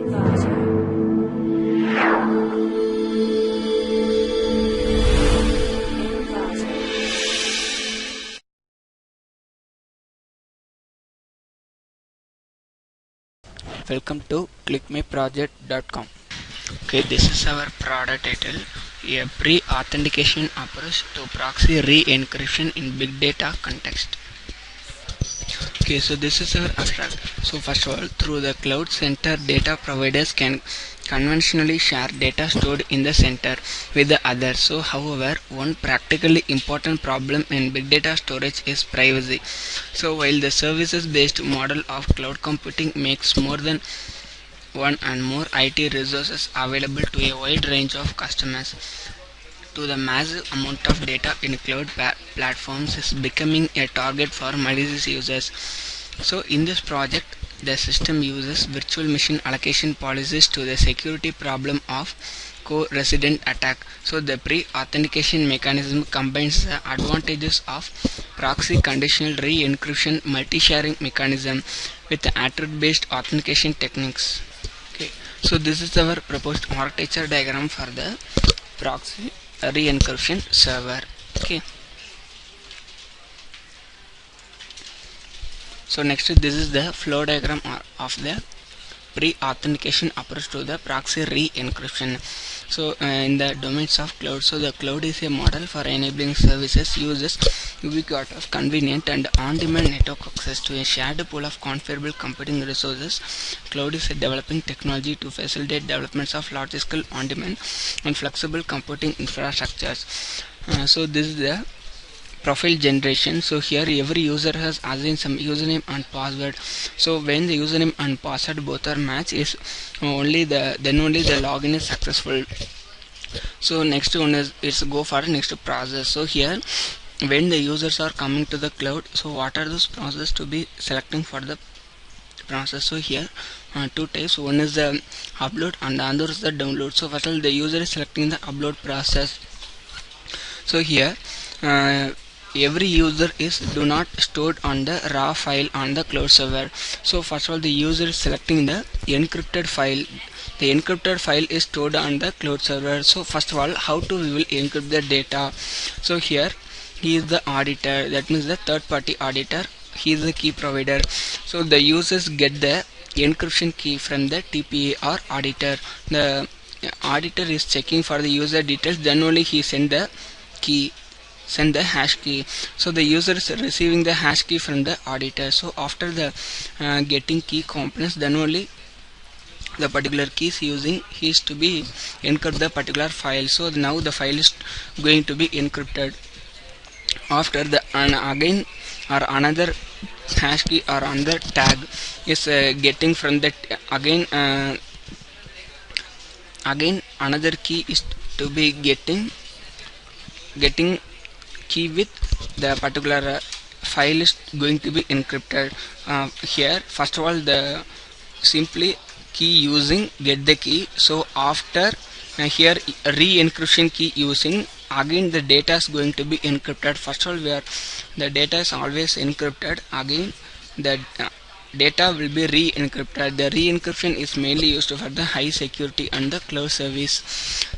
Welcome to clickmyproject.com. Okay, this is our product title, a pre-authentication approach to proxy re-encryption in big data context. Okay, so this is our abstract. So first of all, through the cloud center, data providers can conventionally share data stored in the center with the others. So however, one practically important problem in big data storage is privacy. So while the services based model of cloud computing makes more than one and more IT resources available to a wide range of customers, to the massive amount of data in cloud platforms is becoming a target for malicious users. So in this project, the system uses virtual machine allocation policies to the security problem of co-resident attack. So the pre-authentication mechanism combines the advantages of proxy conditional re-encryption multi-sharing mechanism with the attribute-based authentication techniques. Okay, so this is our proposed architecture diagram for the proxy re-encryption server. Okay, so next this is the flow diagram of the pre-authentication approach to the proxy re-encryption. So in the domains of cloud, so the cloud is a model for enabling services uses ubiquitous, convenient and on-demand network access to a shared pool of configurable computing resources. Cloud is a developing technology to facilitate developments of large-scale on-demand and flexible computing infrastructures. So this is the profile generation. So here every user has assigned some username and password. So when the username and password both are matched, is then only the login is successful. So next one is go for next process. So here when the users are coming to the cloud, so what are those processes to be selecting for the process? So here two types, one is the upload and the other is the download. So first of all, the user is selecting the upload process. So here every user is do not stored on the raw file on the cloud server. So first of all, the user is selecting the encrypted file. The encrypted file is stored on the cloud server. So first of all, how to we will encrypt the data? So here he is the auditor, that means the third party auditor. He is the key provider. So the users get the encryption key from the TPA or auditor. The auditor is checking for the user details, then only he send the hash key. So the user is receiving the hash key from the auditor. So after the getting key components, then only the particular key is using he is to be encrypt the particular file. So now the file is going to be encrypted. After the again or another hash key or another tag is getting from that again another key is to be getting key with the particular file is going to be encrypted. Here first of all, the simply key using get the key. So after here re-encryption key using, again the data is going to be encrypted. First of all, where the data is always encrypted, again the data will be re-encrypted. The re-encryption is mainly used for the high security and the cloud service.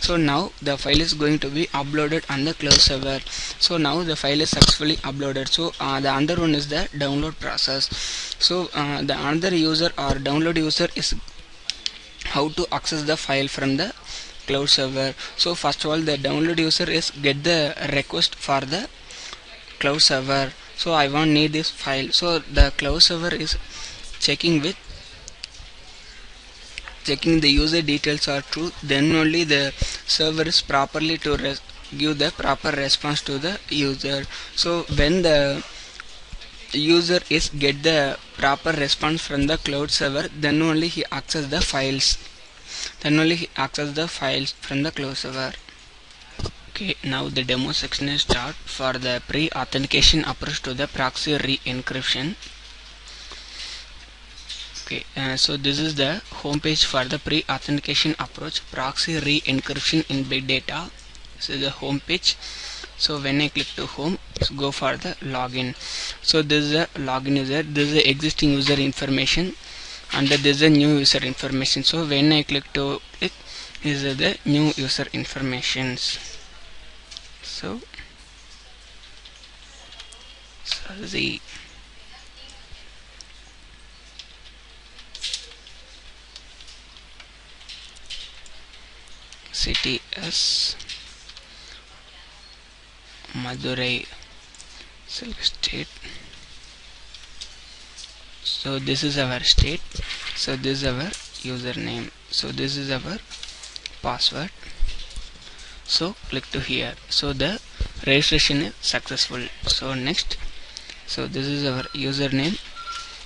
So now the file is going to be uploaded on the cloud server. So now the file is successfully uploaded. So the other one is the download process. So the another user or download user is how to access the file from the cloud server. So first of all, the download user is get the request for the cloud server. So I need this file. So the cloud server is checking the user details are true, then only the server is properly to give the proper response to the user. So when the user is get the proper response from the cloud server, then only he access the files. Then only he access the files from the cloud server. Okay, now the demo section is start for the pre-authentication approach to the proxy re-encryption. Okay, so this is the home page for the pre-authentication approach proxy re-encryption in big data. This is the home page. So when I click to home, go for the login. So this is the login user. This is the existing user information. and there is a new user information. So when I click is the new user informations. So the city is Madurai, select state. So this is our state. So this is our username. So this is our password. So click to here. So the registration is successful. So next, so this is our username.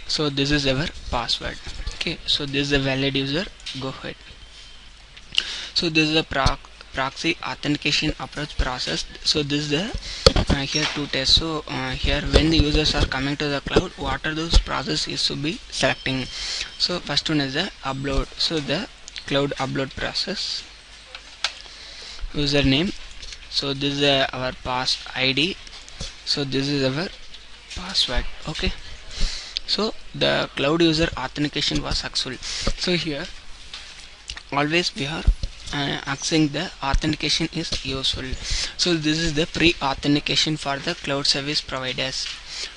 So this is our password. Okay, so this is a valid user. Go ahead. So this is a proxy authentication approach process. So this is the here two tests. So here when the users are coming to the cloud, what are those process is to be selecting. So first one is the upload. So the cloud upload process, username. So this is our pass ID. So this is our password. Okay, so the cloud user authentication was successful. So here always we are accessing the authentication is useful. So this is the pre-authentication for the cloud service providers.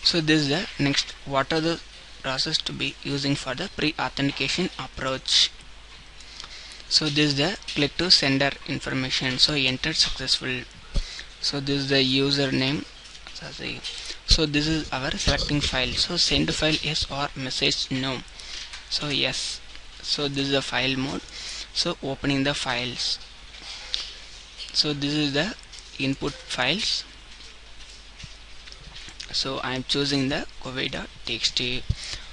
So this is the next, what are the process to be using for the pre-authentication approach. So this is the click to sender information. So entered successful. So this is the username. So this is our selecting file. So send file yes or message no. So yes. So this is the file mode. So opening the files. So this is the input files. So I am choosing the covid.txt.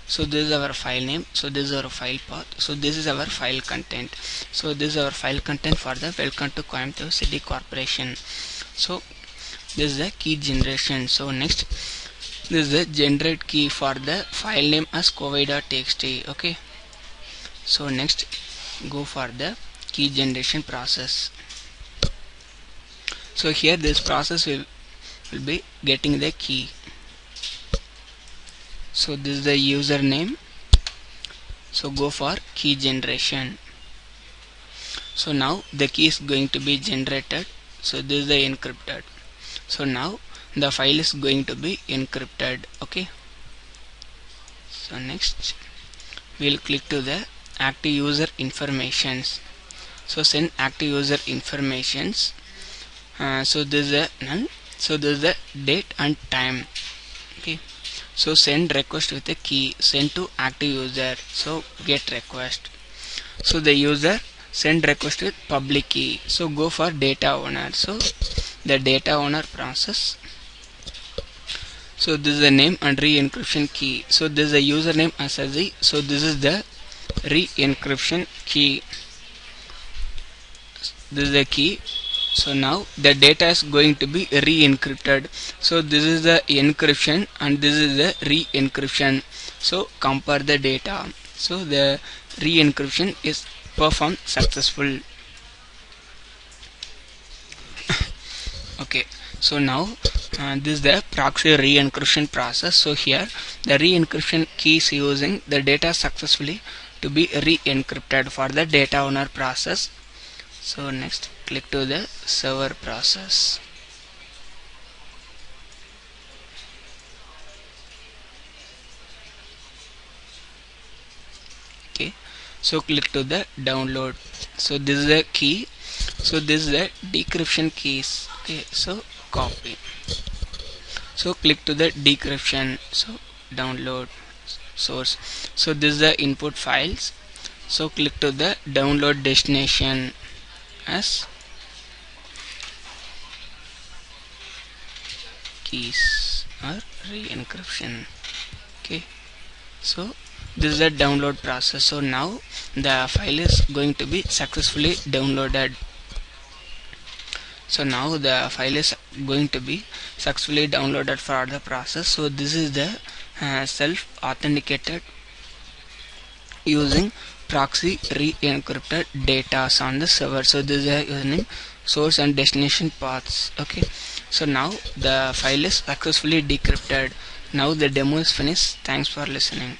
So this is our file name. So this is our file path. So this is our file content. So this is our file content for the welcome to Coimbatore City Corporation. So this is the key generation. So next, this is the generate key for the file name as covid.txt. Okay, so next go for the key generation process. So here this process will be getting the key. So this is the username. So go for key generation. So now the key is going to be generated. So this is the encrypted. So now the file is going to be encrypted. Okay, so next we'll click to the active user informations. So send active user informations. So this is a none. So this is the date and time. Okay, so send request with a key, send to active user. So get request. So the user send request with public key. So go for data owner. So the data owner process. So this is the name and re-encryption key. So this is the username as a Z. So this is the re-encryption key. This is the key. So now the data is going to be re-encrypted. So this is the encryption and this is the re-encryption. So compare the data. So the re-encryption is performed successful. Okay, so now this is the proxy re-encryption process. So here the re-encryption key is using the data successfully to be re-encrypted for the data owner process. So next click to the server process. Okay, so click to the download. So this is the key. So this is the decryption keys. Okay, so copy. So click to the decryption. So download source. So this is the input files. So click to the download destination as keys or re-encryption. Okay, so this is the download process. So now the file is going to be successfully downloaded. So now the file is going to be successfully downloaded for the process. So this is the self-authenticated using proxy re-encrypted data on the server. So this is the username, source and destination paths. Okay, so now the file is successfully decrypted. Now the demo is finished. Thanks for listening.